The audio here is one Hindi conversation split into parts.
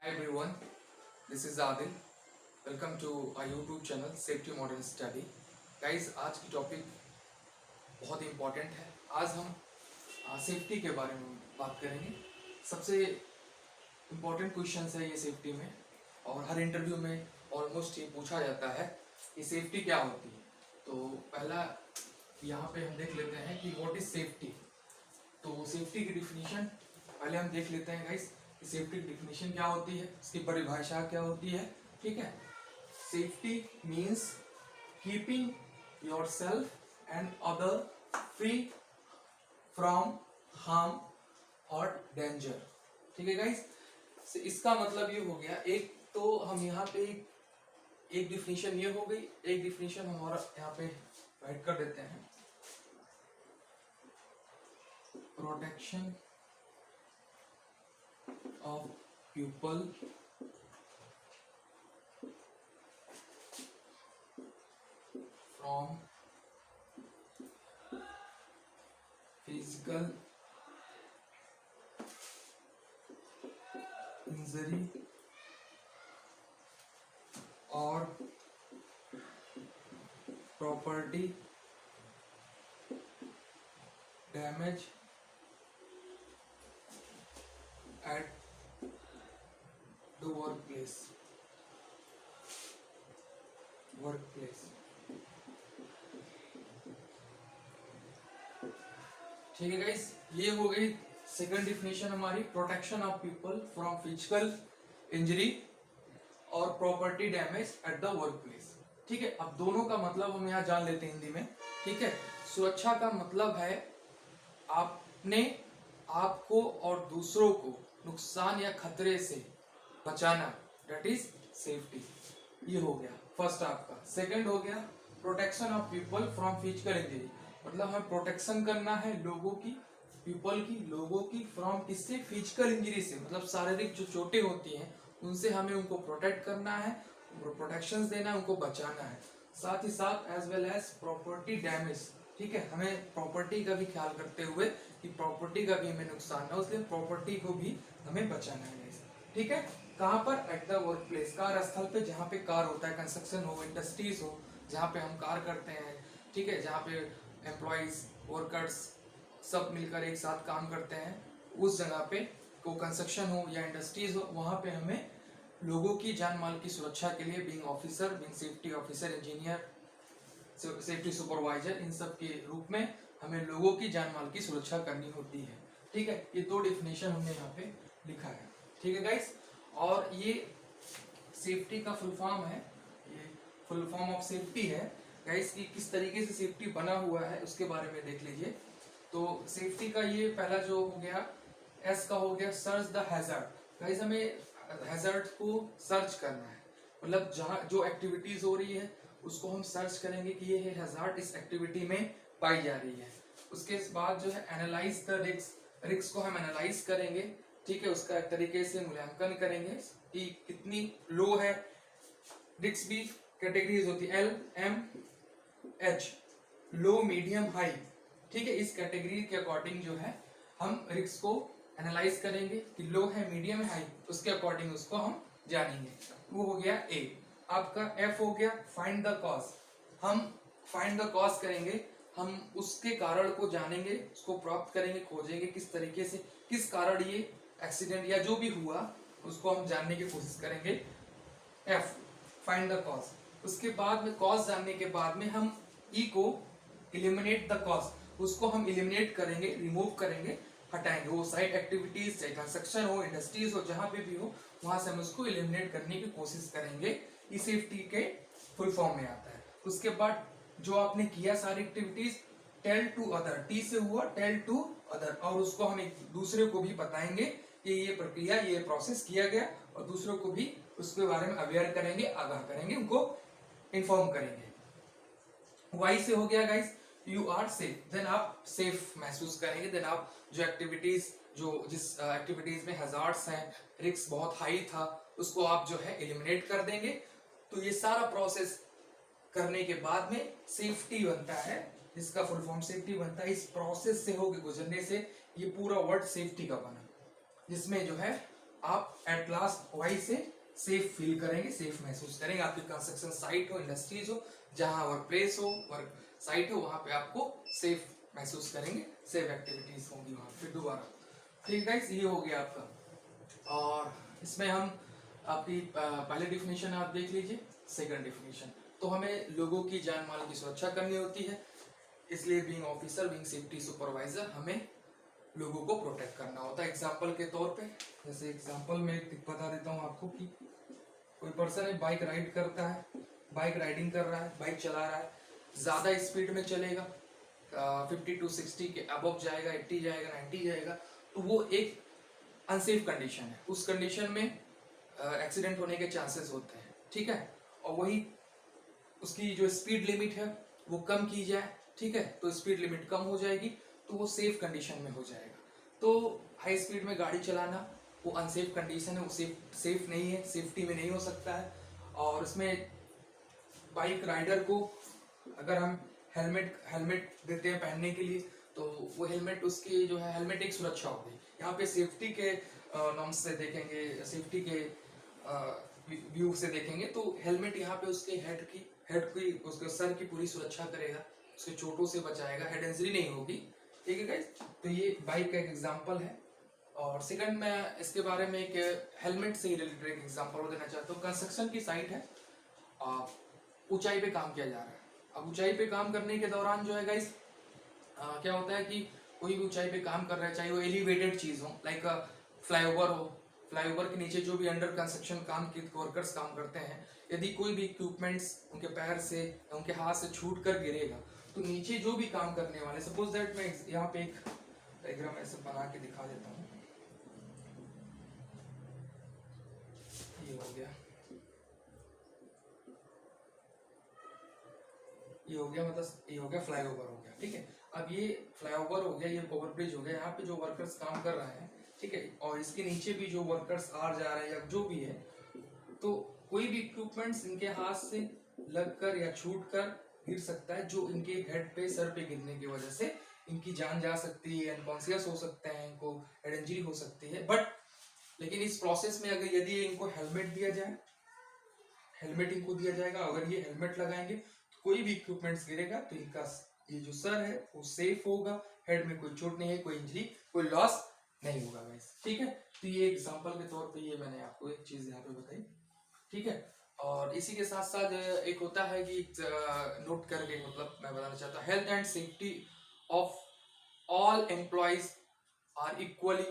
everyone, this is Adil. Welcome to our YouTube channel Safety Modern Study. Guys, आज की टॉपिक बहुत इम्पोर्टेंट है। आज हम सेफ्टी के बारे में बात करेंगे। सबसे इम्पोर्टेंट क्वेश्चन है ये सेफ्टी में, और हर इंटरव्यू में ऑलमोस्ट ये पूछा जाता है कि सेफ्टी क्या होती है। तो पहला यहाँ पे हम देख लेते हैं कि व्हाट इज सेफ्टी। तो सेफ्टी की डिफिनीशन पहले हम देख लेते हैं गाइस। सेफ्टी की डिफिनीशन क्या होती है, इसकी परिभाषा क्या होती है। ठीक है, safety means keeping yourself and other free from harm और डेंजर। ठीक है गाइस, इसका मतलब ये हो गया, एक तो हम यहाँ पे एक डिफिनीशन ये हो गई, एक डिफिनीशन हमारा यहाँ पे राइट कर देते हैं। Protection of people from physical injury or property damage at the workplace। ठीक है गाइस, ये हो गई सेकंड डिफिनेशन हमारी, protection of people from physical injury और property damage at the work place. ठीक है, अब दोनों का मतलब हम यहाँ जान लेते हैं हिंदी में। ठीक है, सुरक्षा का मतलब है आपने आपको और दूसरों को नुकसान या खतरे से बचाना, दैट इज सेफ्टी। ये हो गया फर्स्ट आपका। सेकंड हो गया protection of people from physical injury, मतलब हमें प्रोटेक्शन करना है लोगों की, पीपल की, लोगों की, फ्रॉम किससे, फिजिकल इंजरी से, मतलब शारीरिक जो चोटें होती हैं उनसे हमें उनको प्रोटेक्ट करना है, प्रोटेक्शन देना है, उनको बचाना है। साथ ही साथ as well as property damage. ठीक है, हमें प्रॉपर्टी का भी ख्याल करते हुए कि प्रॉपर्टी का भी हमें नुकसान ना हो, इसलिए प्रॉपर्टी को भी हमें बचाना है। ठीक है, कहाँ पर, एट द वर्क प्लेस, कार्यस्थल पे, जहाँ पे कार होता है, कंस्ट्रक्शन हो, इंडस्ट्रीज हो, जहाँ पे हम कार करते हैं। ठीक है, जहाँ पे एम्प्लॉइज, वर्कर्स सब मिलकर एक साथ काम करते हैं, उस जगह पे को कंस्ट्रक्शन हो या इंडस्ट्रीज हो, वहाँ पे हमें लोगों की जान माल की सुरक्षा के लिए being officer, being safety officer, engineer, safety supervisor, इन सब के रूप में हमें लोगों की जान माल की सुरक्षा करनी होती है। ठीक है, ये दो डिफिनेशन हमने यहाँ पे लिखा है। ठीक है गाइस, और ये सेफ्टी का फुल फॉर्म है, ये फुल फॉर्म ऑफ सेफ्टी है गाइस कि किस तरीके से सेफ्टी बना हुआ है उसके बारे में देख लीजिए। तो सेफ्टी का ये पहला जो हो गया, एस का हो गया सर्च द हैजर्ड। गाइस, हमें हैजर्ड को सर्च करना है, मतलब जहाँ जो एक्टिविटीज हो रही है उसको हम सर्च करेंगे कि ये हैजर्ड इस एक्टिविटी में पाई जा रही है। उसके बाद जो है एनालाइज द रिस्क, रिस्क को हम एनालाइज करेंगे। ठीक है, उसका एक तरीके से मूल्यांकन करेंगे कि कितनी लो है। रिस्क भी कैटेगरीज होती है, एल, एम, एच, लो, मीडियम, हाई। ठीक है, इस कैटेगरी के अकॉर्डिंग जो है हम रिस्क को एनालाइज करेंगे कि लो है, मीडियम है, हाई, उसके अकॉर्डिंग उसको हम जानेंगे। वो हो गया ए। आपका एफ हो गया फाइंड द कॉज। हम फाइंड द कॉज करेंगे, हम उसके कारण को जानेंगे, उसको प्राप्त करेंगे, खोजेंगे किस तरीके से, किस कारण ये एक्सीडेंट या जो भी हुआ उसको हम जानने की कोशिश करेंगे। F, find the cause. उसके बाद में कॉज जानने के बाद में हम ई को इलिमिनेट द कॉज, उसको हम इलिमिनेट करेंगे, रिमूव करेंगे, हटाएंगे। वो साइट एक्टिविटीज, चाहे कंस्ट्रक्शन हो, इंडस्ट्रीज हो, जहां पे भी हो, वहां से हम उसको इलिमिनेट करने की कोशिश करेंगे। ये सेफ्टी के फुल फॉर्म में आता है। उसके बाद जो आपने किया सारी activities, tell to other, T से हुआ टेल टू अदर, और उसको हम एक दूसरे को भी बताएंगे कि ये प्रक्रिया, ये प्रोसेस किया गया, और दूसरों को भी उसके बारे में अवेयर करेंगे, आगाह करेंगे, उनको इन्फॉर्म करेंगे। वाई से हो गया guys, you are safe, then आप सेफ महसूस करेंगे। देन आप जो एक्टिविटीज, जो जिस एक्टिविटीज में हजार्ड्स हैं, रिस्क बहुत हाई था, उसको आप जो है एलिमिनेट कर देंगे। तो ये सारा प्रोसेस करने के बाद में सेफ्टी बनता है, जिसका फुल फॉर्म सेफ्टी बनता है। इस प्रोसेस से होकर गुजरने से ये पूरा वर्ड सेफ्टी का बना, जिसमें जो है आप एट लास्ट वहीं से सेफ फील करेंगे, सेफ महसूस करेंगे। आपकी कंस्ट्रक्शन साइट हो, इंडस्ट्रीज हो, जहां वर्क प्लेस हो, वर्क साइट हो, वहां पे आपको सेफ महसूस करेंगे, सेफ एक्टिविटीज होंगी वहां पे दोबारा। ठीक है, ये हो गया आपका। और इसमें हम आपकी पहले डिफिनेशन आप देख लीजिए। सेकंड डिफिनेशन, तो हमें लोगों की जान माल की सुरक्षा करनी होती है, इसलिए being officer, being safety supervisor, हमें लोगों को प्रोटेक्ट करना होता है। एग्जाम्पल के तौर पे, जैसे एग्जाम्पल में एक बता देता हूँ आपको कि कोई पर्सन है, बाइक राइड करता है, बाइक राइडिंग कर रहा है, बाइक चला रहा है, ज्यादा स्पीड में चलेगा, 50 to 60 के अबव जाएगा, 80 जाएगा, 90 जाएगा, तो वो एक अनसेफ कंडीशन है। उस कंडीशन में एक्सीडेंट होने के चांसेस होते हैं। ठीक है, और वही उसकी जो स्पीड लिमिट है वो कम की जाए, ठीक है, तो स्पीड लिमिट कम हो जाएगी, तो वो सेफ कंडीशन में हो जाएगा। तो हाई स्पीड में गाड़ी चलाना वो अनसेफ कंडीशन है, वो सेफ नहीं है, सेफ्टी में नहीं हो सकता है। और इसमें बाइक राइडर को अगर हम हेलमेट हेलमेट देते हैं पहनने के लिए, तो वो हेलमेट उसकी जो है, हेलमेट एक सुरक्षा हो गई। यहाँ पे सेफ्टी के नॉर्म्स से देखेंगे, सेफ्टी के व्यू से देखेंगे, तो हेलमेट यहाँ पे उसके हेड की उसके सर की पूरी सुरक्षा करेगा, उसके चोटों से बचाएगा, हेड इंजरी नहीं होगी। ठीक है गाइस, तो ये बाइक का एक एग्जांपल है। और सेकंड, मैं इसके बारे में एक हेलमेट से रिलेटेड एक एग्जांपल देना चाहता हूँ। कंस्ट्रक्शन की साइट है, ऊंचाई पे काम किया जा रहा है। अब ऊंचाई पे काम करने के दौरान जो है गाइस, क्या होता है कि कोई भी ऊंचाई पे काम कर रहा है, चाहे वो एलिवेटेड चीज हो, लाइक फ्लाईओवर हो, फ्लाईओवर के नीचे जो भी अंडर कंस्ट्रक्शन काम के वर्कर्स काम करते हैं, यदि कोई भी इक्विपमेंट्स उनके पैर से, उनके हाथ से छूट कर गिरेगा, तो नीचे जो भी काम करने वाले, सपोज दैट मैं यहाँ पे एक डायग्राम ऐसे बना के दिखा देता हूँ। ये हो गया, ये हो गया, मतलब ये हो गया फ्लाईओवर हो गया। ठीक है, अब ये फ्लाईओवर हो गया, ये ओवरब्रिज हो गया, यहाँ पे जो वर्कर्स काम कर रहे हैं, ठीक है, और इसके नीचे भी जो वर्कर्स आ जा रहे हैं या जो भी है, तो कोई भी इक्विपमेंट्स इनके हाथ से लगकर या छूट कर गिर सकता है, जो इनके हेड पे, सर पे गिरने की वजह से इनकी जान जा सकती है, अनकॉन्शियस हो सकते हैं, इनको हेड इंजरी हो सकती है। बट लेकिन इस प्रोसेस में अगर यदि इनको हेलमेट दिया जाए, हेलमेट इनको दिया जाएगा, अगर ये हेलमेट लगाएंगे तो कोई भी इक्विपमेंट्स गिरेगा तो इनका ये जो सर है वो सेफ होगा, हेड में कोई चोट नहीं है, कोई इंजरी, कोई लॉस नहीं होगा गाइस। ठीक है, तो ये एग्जांपल के तौर पे ये मैंने आपको एक चीज यहाँ पे बताई। ठीक है, और इसी के साथ साथ एक होता है कि नोट करके, मतलब मैं बताना चाहता हूँ, health and safety of all employees are equally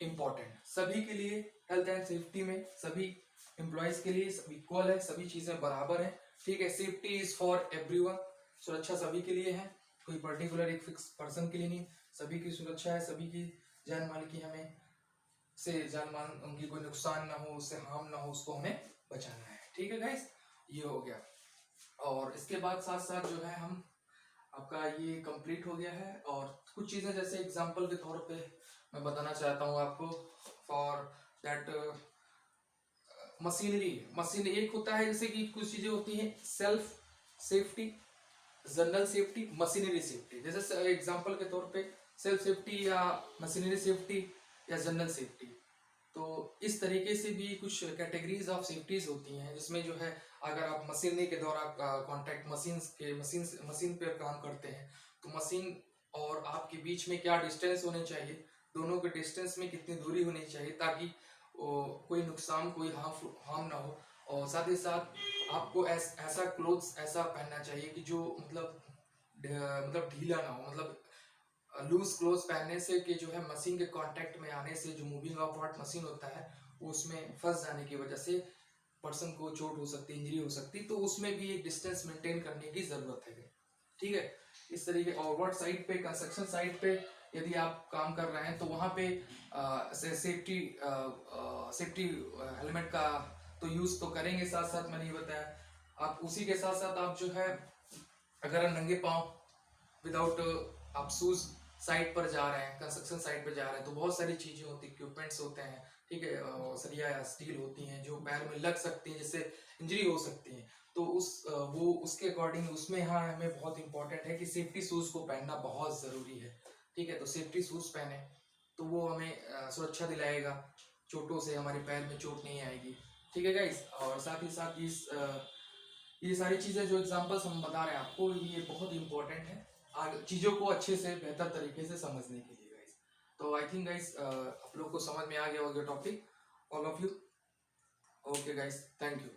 important. सभी के लिए हेल्थ एंड सेफ्टी में, सभी एम्प्लॉयज के लिए सब इक्वल है, सभी चीजें बराबर है। ठीक है, सेफ्टी इज फॉर एवरीवन, सुरक्षा सभी के लिए है, कोई पर्टिकुलर एक फिक्स पर्सन के लिए नहीं, सभी की सुरक्षा है, सभी की जान माल की हमें से जान माल, उनकी कोई नुकसान ना हो, उससे हार्म ना हो, उसको हमें बचाना है। ठीक है गाइस, ये हो गया। और इसके बाद साथ साथ जो है हम, आपका ये कंप्लीट हो गया है। और कुछ चीजें जैसे एग्जांपल के तौर पे मैं बताना चाहता हूँ आपको, फॉर दैट मशीन एक होता है, जैसे कि कुछ चीजें होती हैं self safety, general safety, machinery safety. जैसे एग्जांपल के तौर पे सेल्फ सेफ्टी या मशीनरी सेफ्टी या जनरल सेफ्टी, तो इस तरीके से भी कुछ कैटेगरीज ऑफ सेफ्टीज होती हैं, जिसमें जो है अगर आप मशीनरी के दौरान कांटेक्ट मशीन पे काम करते हैं, तो मशीन और आपके बीच में क्या डिस्टेंस होने चाहिए, दोनों के डिस्टेंस में कितनी दूरी होनी चाहिए, ताकि कोई नुकसान, कोई हार्म ना हो। और साथ ही साथ आपको ऐसा क्लोथ्स ऐसा पहनना चाहिए कि जो मतलब ढीला ना हो, मतलब लूज क्लोथ पहनने से कि जो है मशीन के कांटेक्ट में आने से जो मूविंग ऑफ पार्ट मशीन होता है वो उसमें फंस जाने की वजह से पर्सन को चोट हो सकती, इंजरी हो सकती, तो उसमें भी एक डिस्टेंस मेंटेन करने की जरूरत है। ठीक है, इस तरीके और वर्क साइट पे, कंस्ट्रक्शन साइट पे यदि आप काम कर रहे हैं तो वहाँ पे सेफ्टी हेलमेट का तो यूज तो करेंगे, साथ साथ मैंने ये बताया। आप उसी के साथ साथ आप जो है, अगर नंगे पाँव विदाउट आप शूज साइट पर जा रहे हैं, कंस्ट्रक्शन साइट पर जा रहे हैं, तो बहुत सारी चीजें होती, इक्विपमेंट्स होते हैं, ठीक है, सरिया या स्टील होती हैं जो पैर में लग सकती हैं, जिससे इंजरी हो सकती है। तो वो उसके अकॉर्डिंग उसमें यहाँ हमें बहुत इंपॉर्टेंट है कि सेफ्टी शूज को पहनना बहुत जरूरी है। ठीक है, तो सेफ्टी शूज पहने तो वो हमें सुरक्षा दिलाएगा, चोटों से हमारे पैर में चोट नहीं आएगी। ठीक है गाइस, और साथ ही साथ ये सारी चीजें जो एग्जांपल्स हम बता रहे हैं आपको, ये बहुत इंपॉर्टेंट है चीजों को अच्छे से बेहतर तरीके से समझने के लिए गाइस। तो आई थिंक गाइस आप लोग को समझ में आ गया होगा topic, all of you. Okay guys, thank you.